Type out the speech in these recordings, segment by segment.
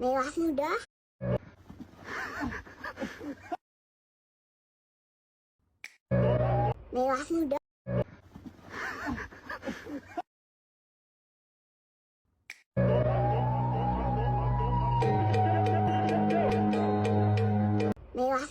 Mewah sudah. Mewah sudah. Mewah.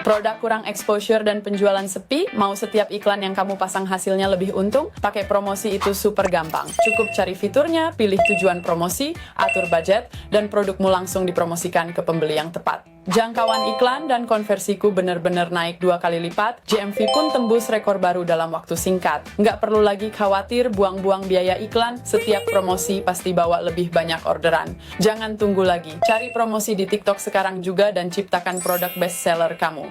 Produk kurang exposure dan penjualan sepi, mau setiap iklan yang kamu pasang hasilnya lebih untung? Pakai promosi itu super gampang. Cukup cari fiturnya, pilih tujuan promosi, atur budget, dan produkmu langsung dipromosikan ke pembeli yang tepat. Jangkauan iklan dan konversiku bener-bener naik 2 kali lipat, GMV pun tembus rekor baru dalam waktu singkat. Nggak perlu lagi khawatir buang-buang biaya iklan, setiap promosi pasti bawa lebih banyak orderan. Jangan tunggu lagi, cari promosi di TikTok sekarang juga dan ciptakan produk best seller kamu.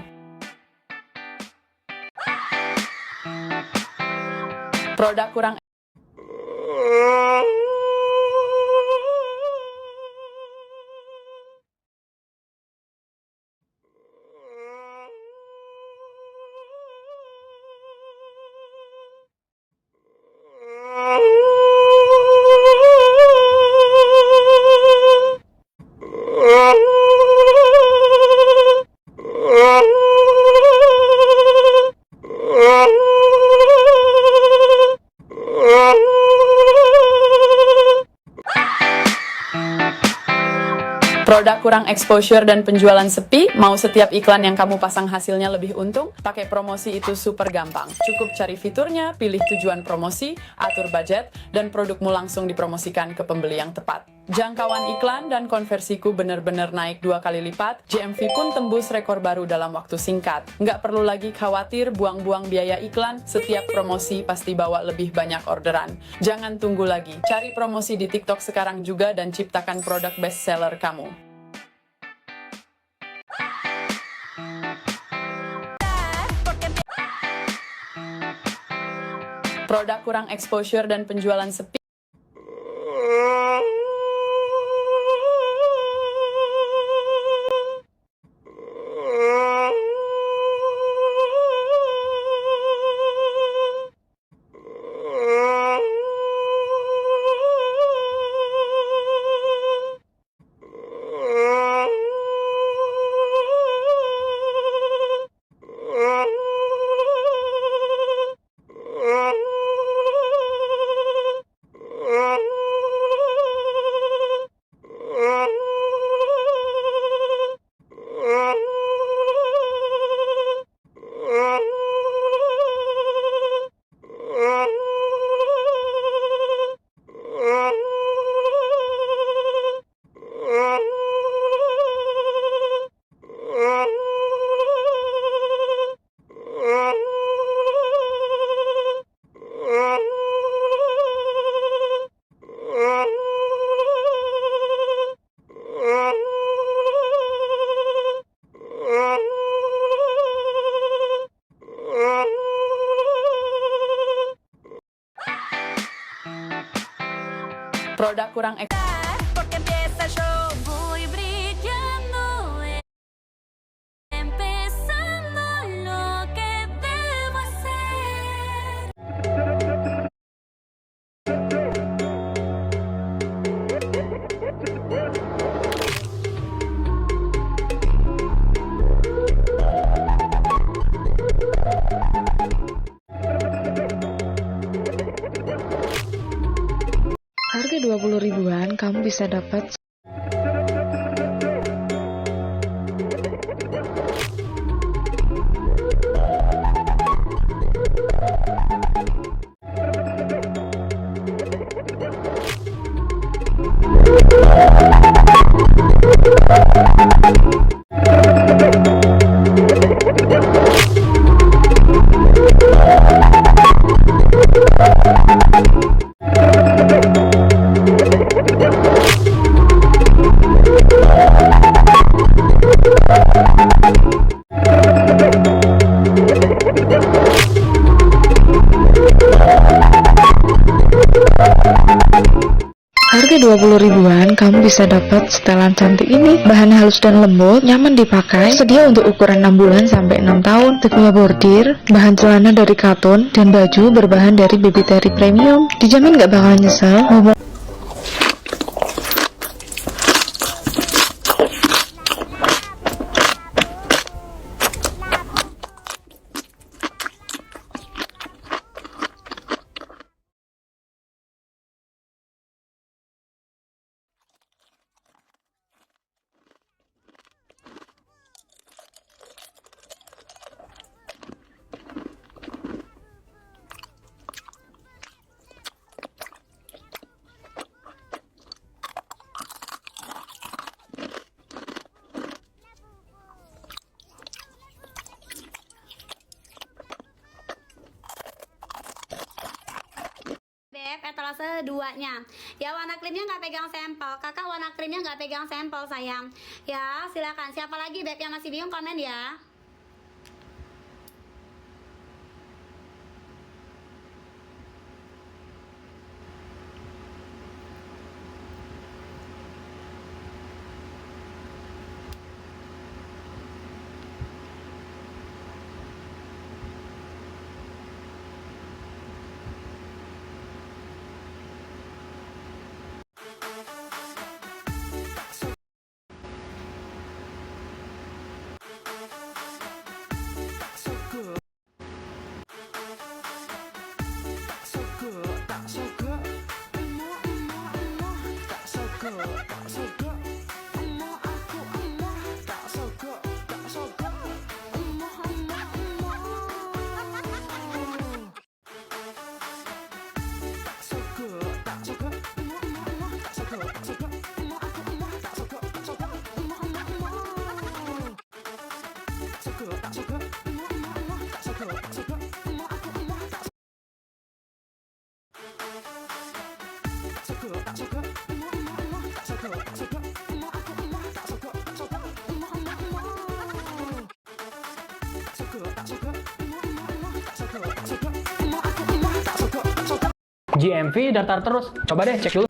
Produk kurang Produk kurang exposure dan penjualan sepi, mau setiap iklan yang kamu pasang hasilnya lebih untung? Pakai promosi itu super gampang. Cukup cari fiturnya, pilih tujuan promosi, atur budget, dan produkmu langsung dipromosikan ke pembeli yang tepat. Jangkauan iklan dan konversiku bener-bener naik 2 kali lipat, GMV pun tembus rekor baru dalam waktu singkat. Nggak perlu lagi khawatir buang-buang biaya iklan, setiap promosi pasti bawa lebih banyak orderan. Jangan tunggu lagi, cari promosi di TikTok sekarang juga dan ciptakan produk best seller kamu. Produk kurang exposure dan penjualan sepi. Produk kurang Porque empieza el show muy brillando, empezando lo que debo hacer. Harga 20 ribuan, kamu bisa dapat Harga 20 ribuan, kamu bisa dapat setelan cantik ini. Bahan halus dan lembut, nyaman dipakai, sedia untuk ukuran 6 bulan sampai 6 tahun. Tipenya bordir, bahan celana dari katun, dan baju berbahan dari baby terry premium. Dijamin gak bakal nyesel. keduanya. Ya, warna krimnya nggak pegang sampel. Kakak warna krimnya nggak pegang sampel sayang. Ya, silakan. Siapa lagi beb yang masih bingung komen ya. GMV datar terus. Coba deh cek dulu.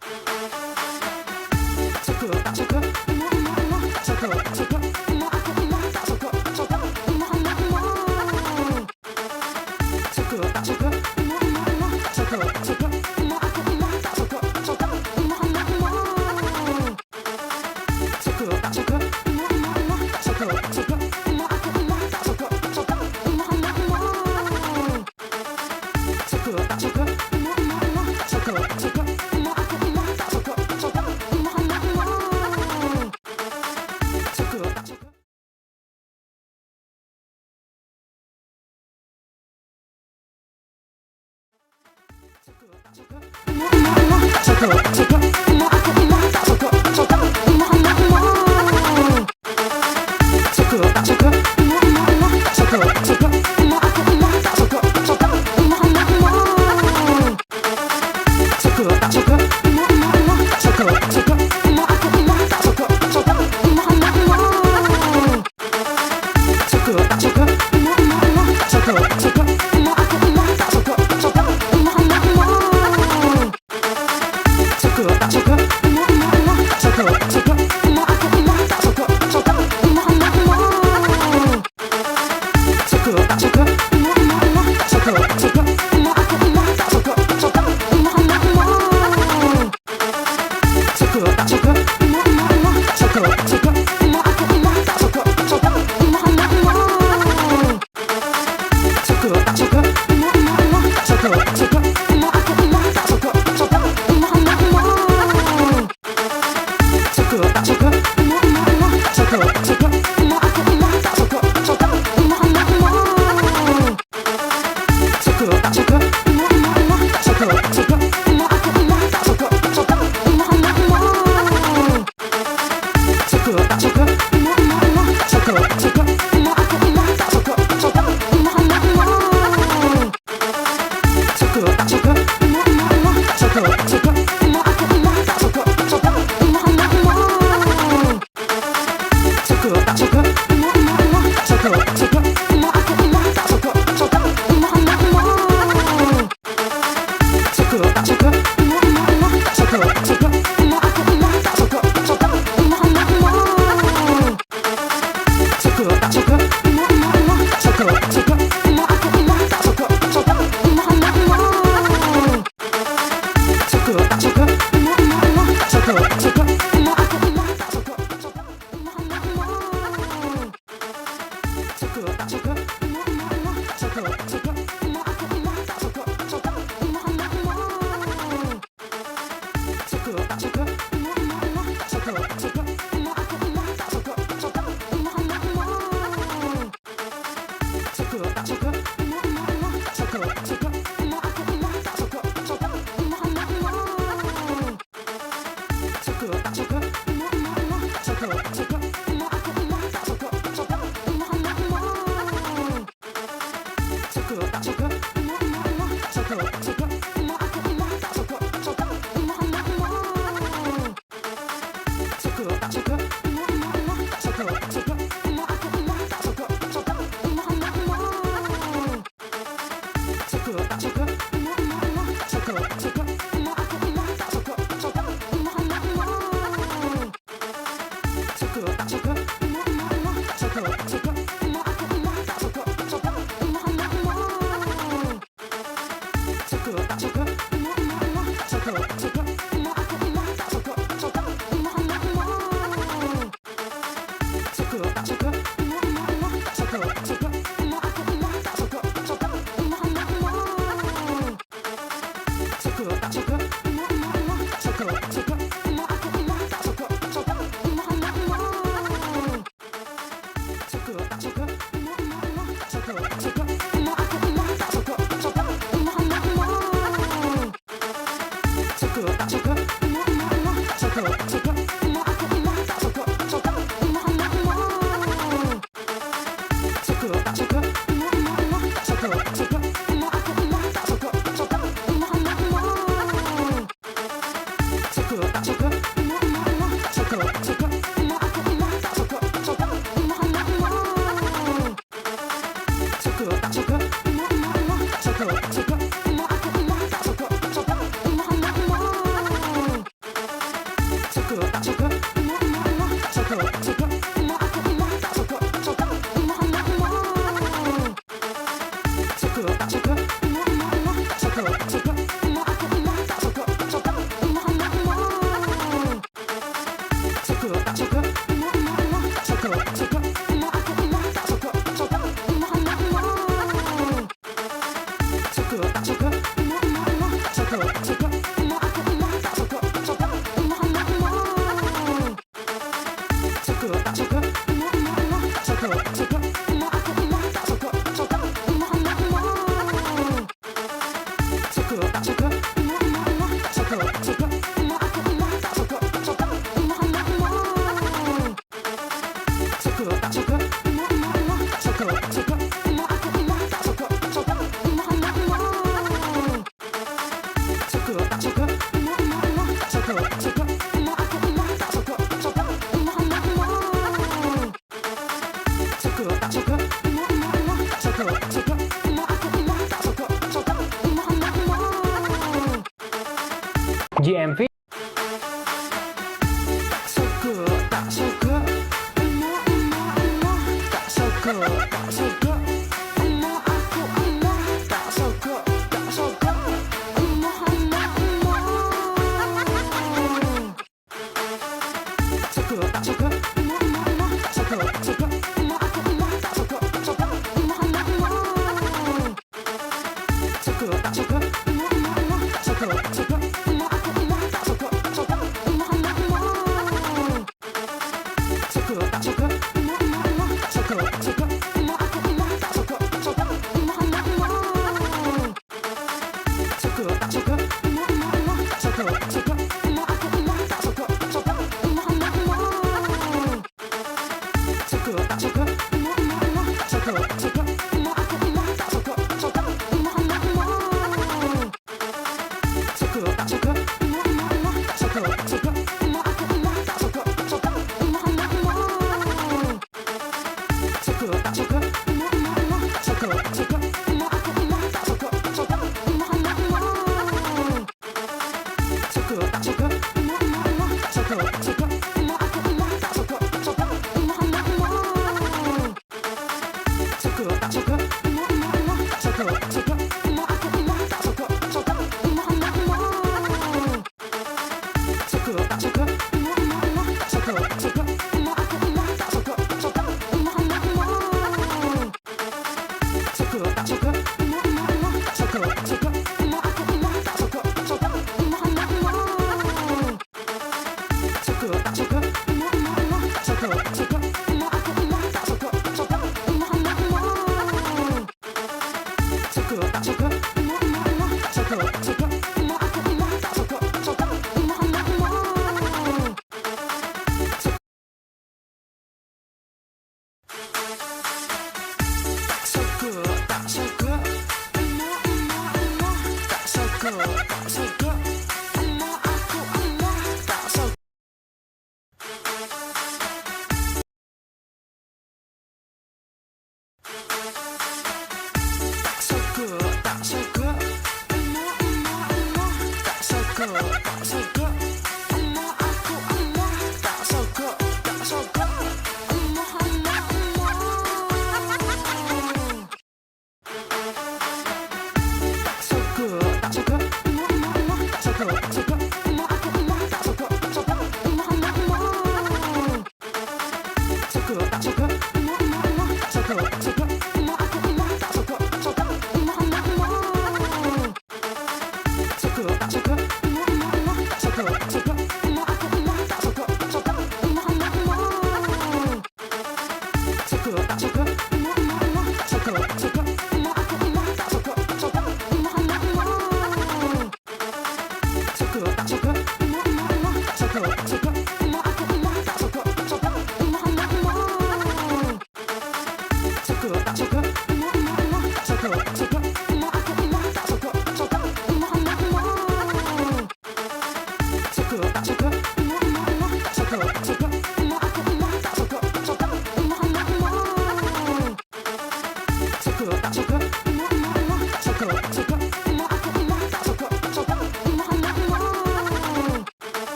GMV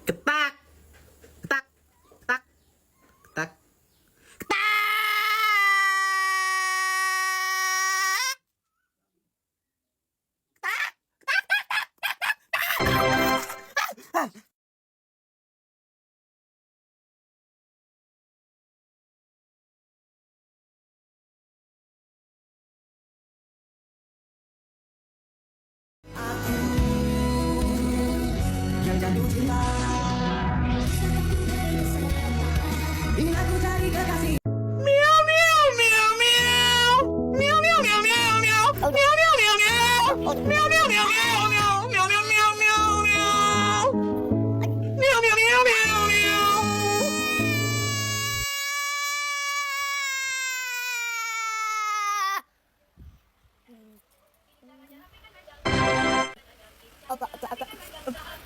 Ketak, ketak, ketak, ketak, ketak.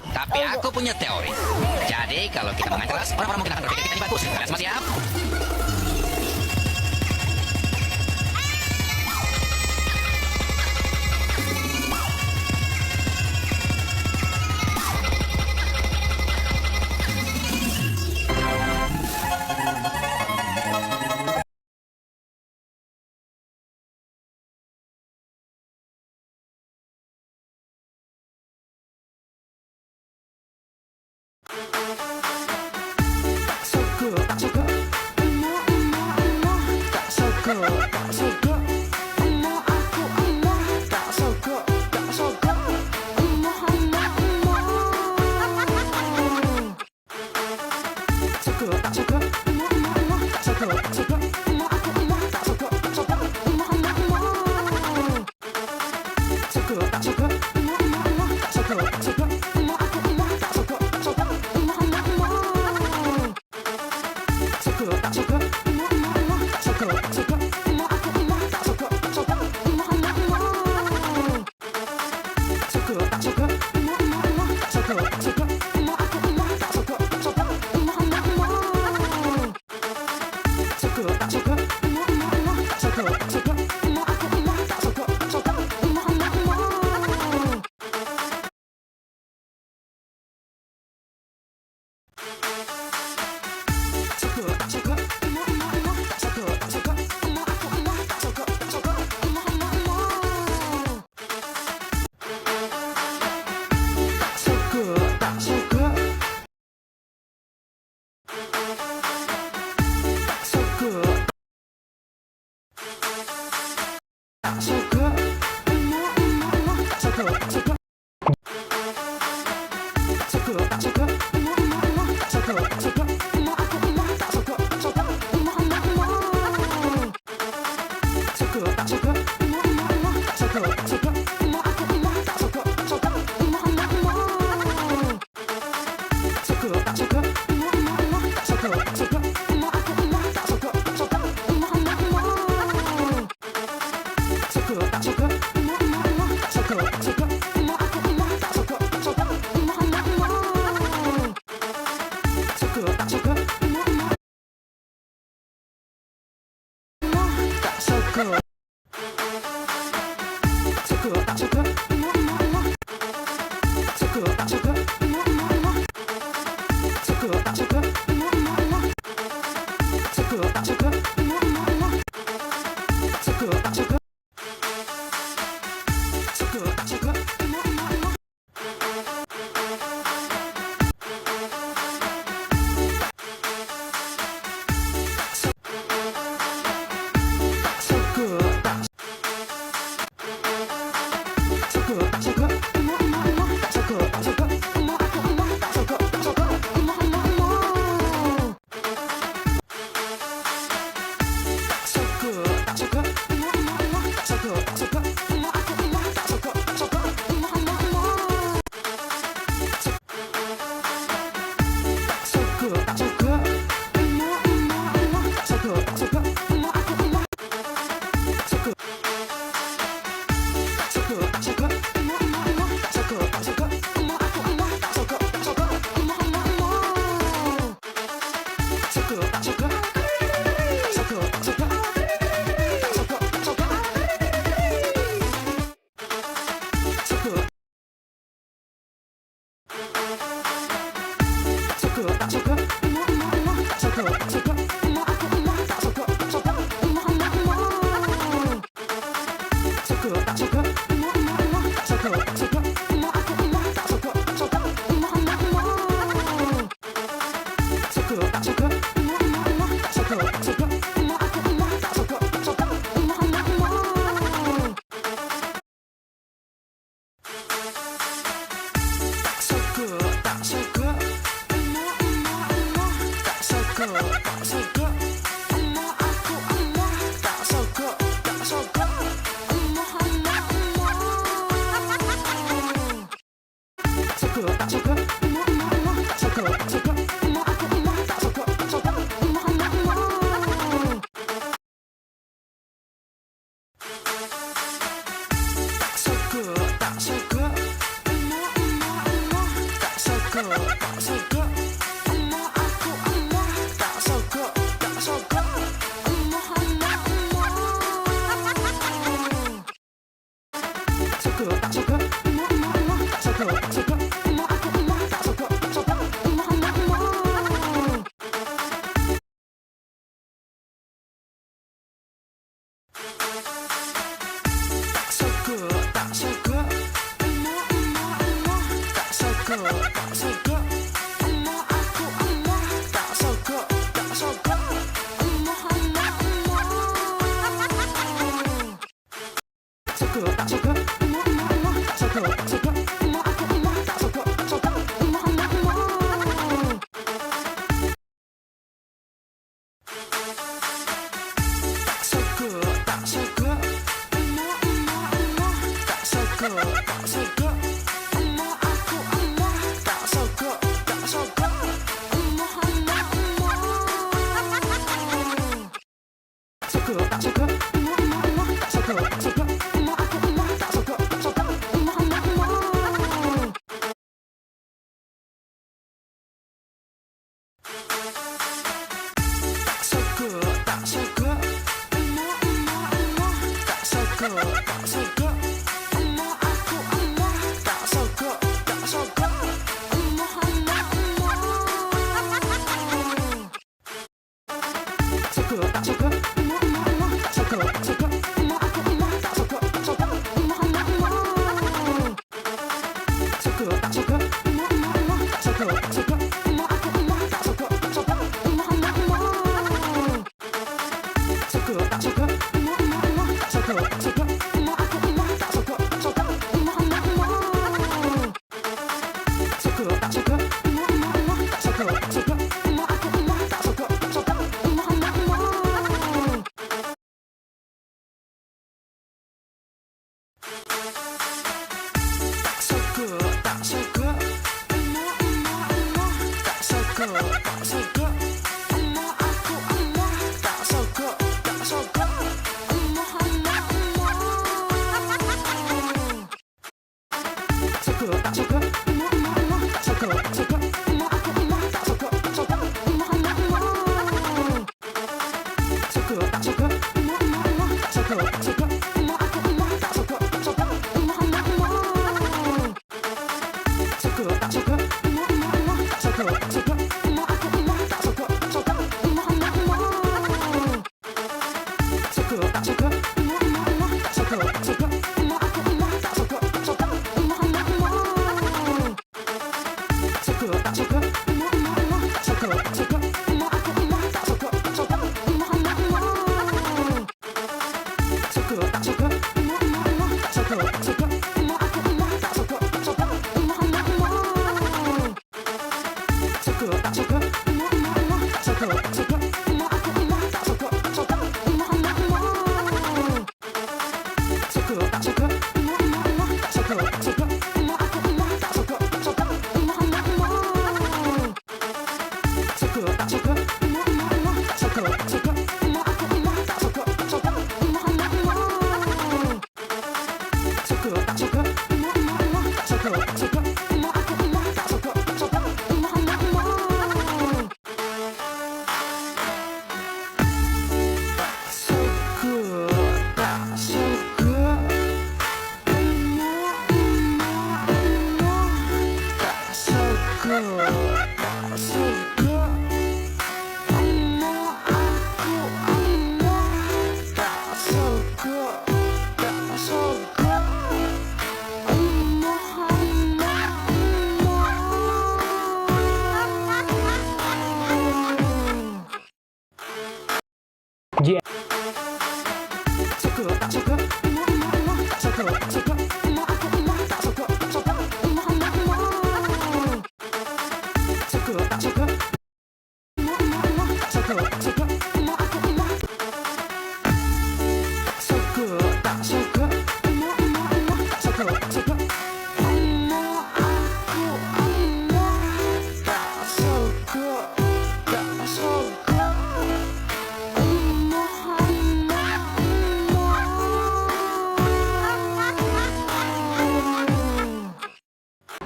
Tapi aku punya teori. Jadi kalau kita mengajar keras, orang-orang mungkin akan berpikir kita ini bagus. Kalian semua siap?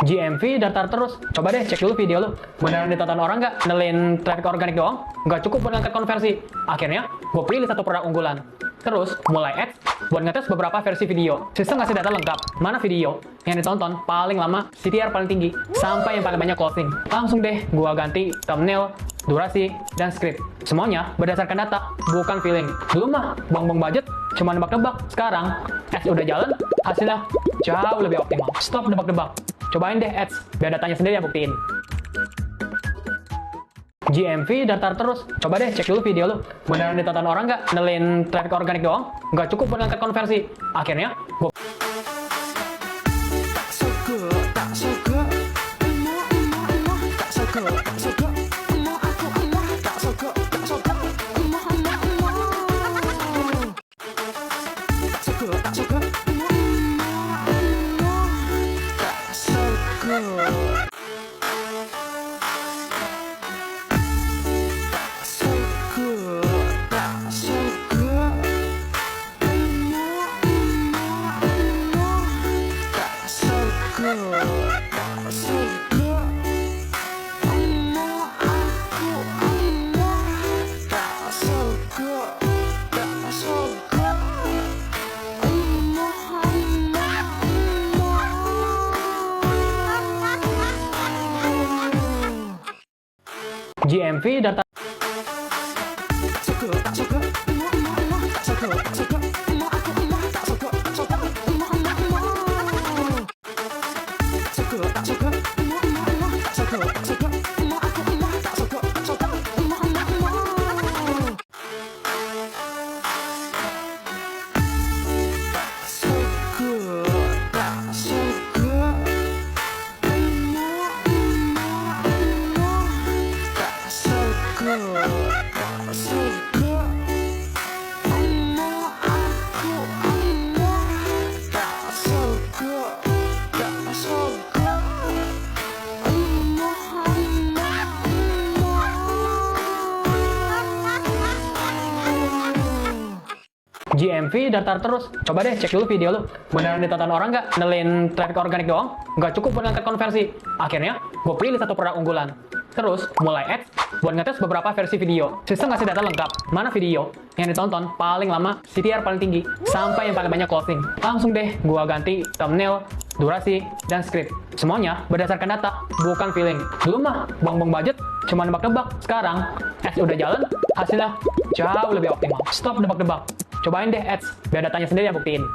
GMV datar terus. Coba deh cek dulu video lu. Beneran ditonton orang nggak? Ngelin traffic organik doang? Nggak cukup buat ngangkat konversi. Akhirnya, gue pilih satu produk unggulan. Terus, mulai ads buat ngetes beberapa versi video. Sistem ngasih data lengkap. Mana video yang ditonton paling lama, CTR paling tinggi, sampai yang paling banyak closing. Langsung deh, gue ganti thumbnail, durasi, dan script. Semuanya berdasarkan data, bukan feeling. Dulu mah, buang-buang budget, cuma nebak-nebak. Sekarang, ads udah jalan, hasilnya jauh lebih optimal. Stop nebak-nebak. Cobain deh ads, biar datanya sendiri yang buktiin. GMV datar terus. Coba deh cek dulu video lu. Beneran ditonton orang nggak? Ngelin traffic organik doang? Nggak cukup buat ngangkat konversi. Akhirnya, gue GMV data GMV datar terus. Coba deh cek dulu video lu. Beneran ditonton orang nggak? Nelin traffic organik doang? Nggak cukup buat ngangkat konversi. Akhirnya, gue pilih satu produk unggulan. Terus, mulai ads buat ngetes beberapa versi video. Sistem ngasih data lengkap. Mana video yang ditonton paling lama, CTR paling tinggi, sampai yang paling banyak closing. Langsung deh, gue ganti thumbnail, durasi, dan script. Semuanya berdasarkan data, bukan feeling. Dulu mah, buang-buang budget, cuma nebak-nebak. Sekarang, ads udah jalan, hasilnya jauh lebih optimal. Stop nebak-nebak. Cobain deh ads, biar datanya sendiri yang buktiin.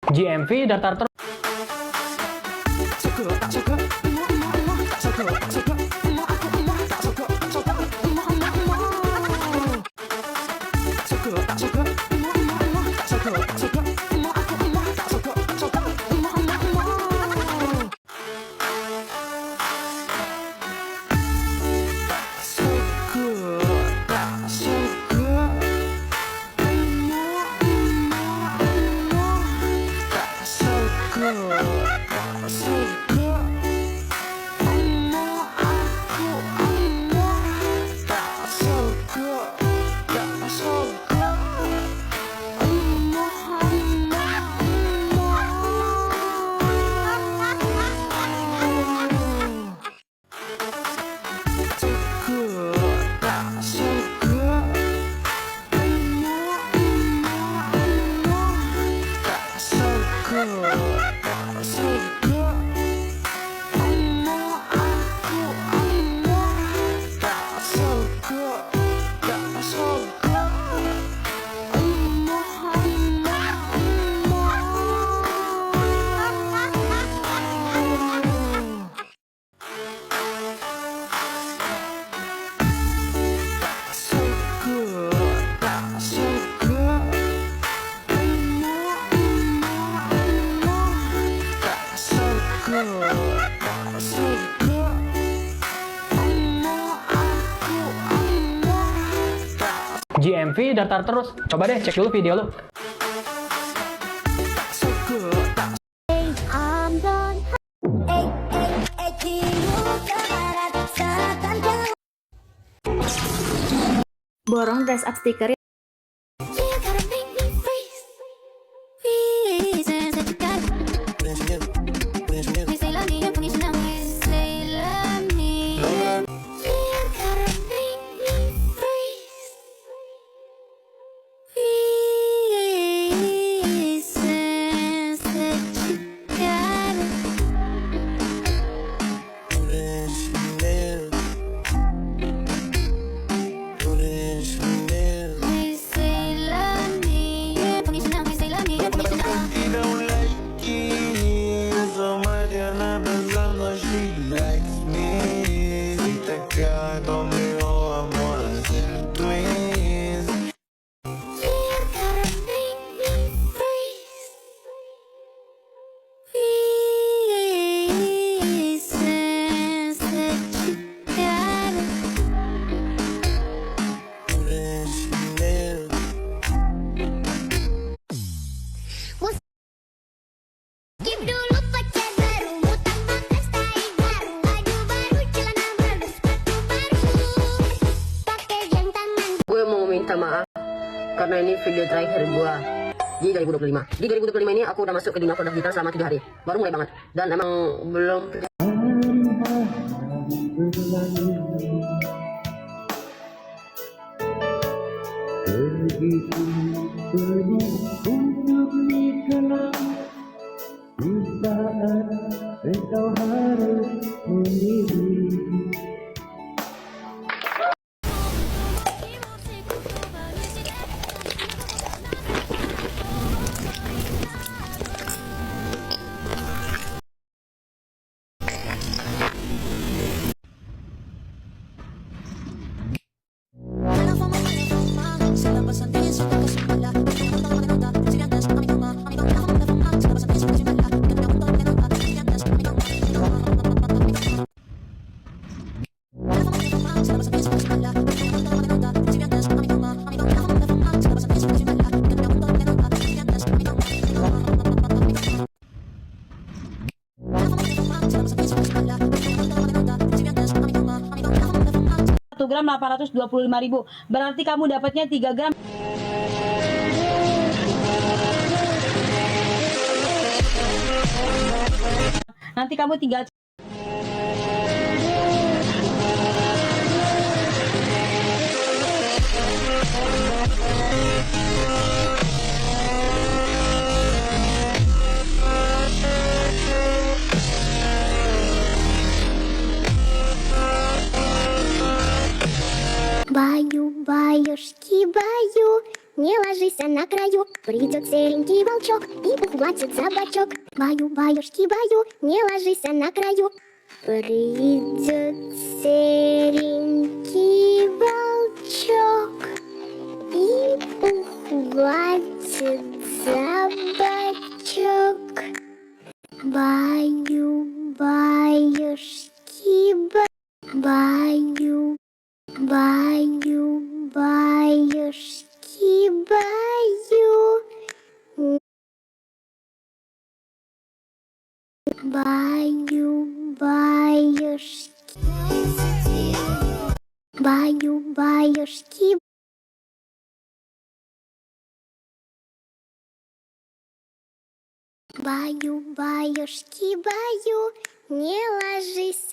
GMV datar terus. GMV datar terus. Coba deh cek dulu video lu. Borong dress up stiker. Skip dulu pacar baru, mutang pakai style baru, baju baru, celana baru, sepatu baru, pakai jam tangan. Gue mau minta maaf karena ini video terakhir gue di 2025. Di 2025 ini aku udah masuk ke dunia produk digital selama 3 hari. Baru mulai banget. Dan emang belum. Gram 825.000, berarti kamu dapatnya 3 gram. Nanti kamu tinggal Баю-баюшки, баю, не ложись на краю, придет серенький волчок и ухватит за бочок. Баю-баюшки, баю, не ложись на краю, придет серенький волчок и ухватит за бочок. Баю-баюшки, баю. Баю-баюшки, баю. Баю-баюшки. Баю-баюшки. Баю-баюшки, баю, не ложись.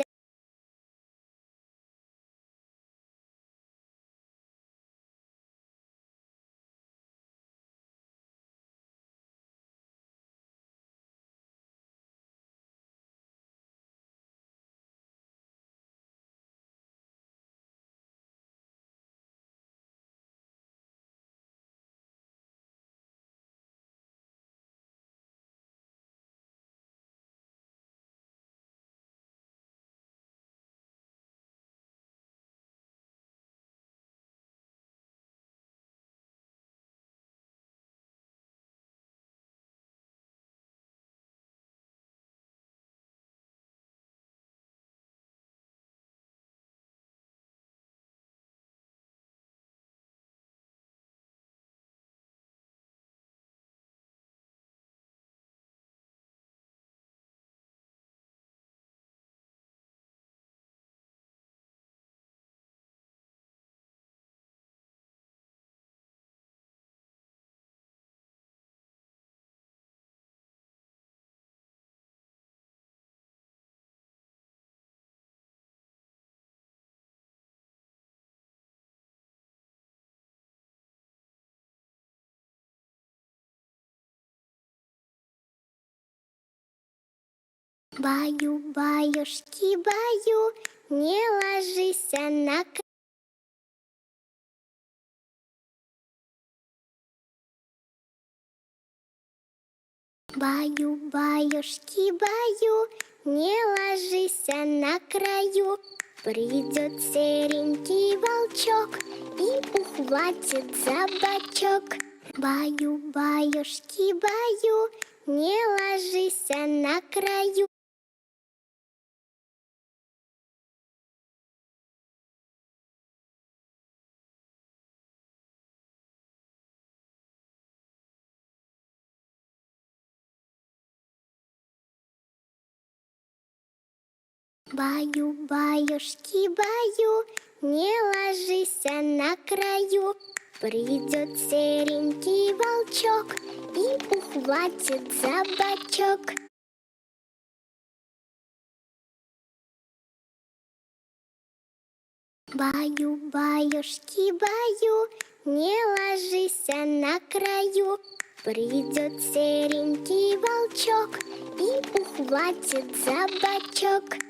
Баю-баюшки, баю, не ложись на краю. Баю-баюшки, баю, не ложись на краю. Придет серенький волчок и ухватит за бочок. Баю-баюшки, баю, не ложись на краю. Баю-баюшки, баю, не ложись на краю. Придет серенький волчок и ухватит за бочок. Баю-баюшки, баю, не ложись на краю. Придет серенький волчок и ухватит за бочок.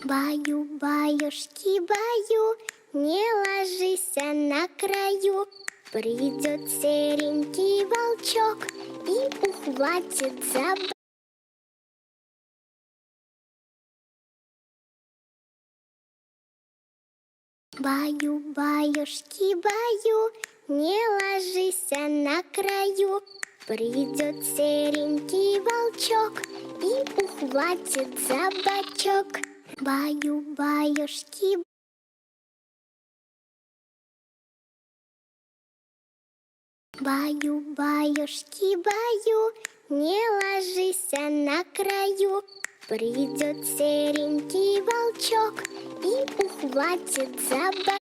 Баю-баюшки, баю, не ложись на краю. Придет серенький волчок и ухватит за бочок. Баю-баюшки, баю, не ложись на краю. Придет серенький волчок и ухватит за бочок. Баю-баюшки. Баю-баюшки, баю, не ложись на краю. Придет серенький волчок и ухватит за бочок.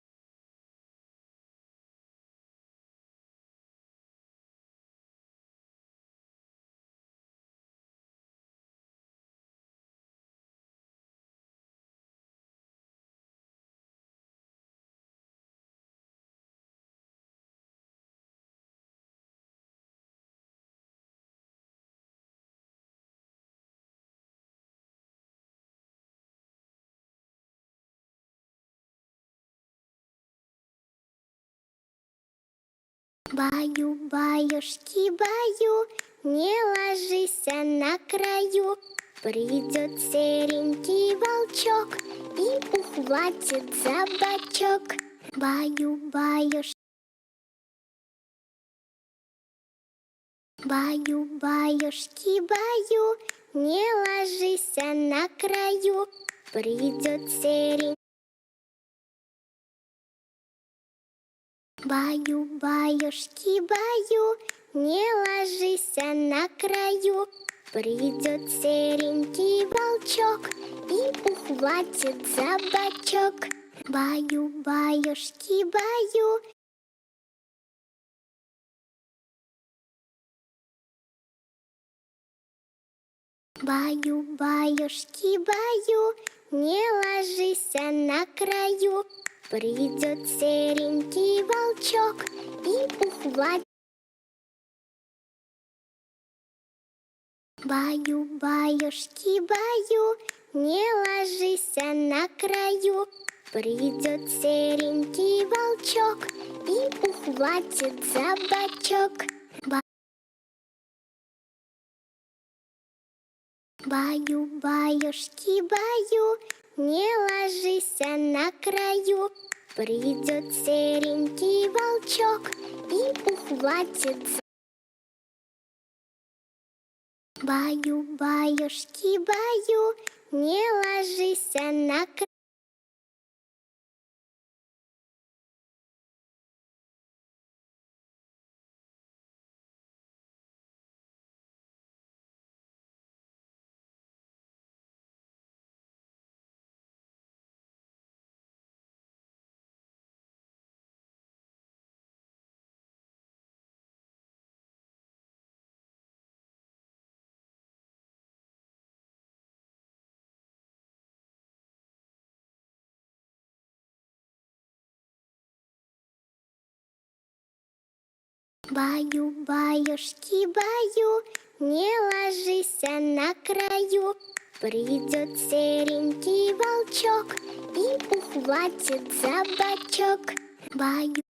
Баю-баюшки, баю, не ложись на краю. Придет серенький волчок и ухватит за бочок. Баю-баюшки. Баю-баюшки, баю, не ложись на краю. Придет серенький. Баю-баюшки, баю, не ложись на краю. Придет серенький волчок и ухватит за бочок. Баю-баюшки, баю. Баю-баюшки, баю, не ложись на краю. Придет серенький волчок и ухватит. Баю-баюшки, баю, не ложись на краю. Придет серенький волчок и ухватит за бочок. Баю-баюшки, баю, не ложись на краю. Придет серенький волчок и ухватит за... Баю-баюшки, баю, не ложись на краю. Баю-баюшки, баю, не ложись на краю. Придет серенький волчок и ухватит за бочок. Баю.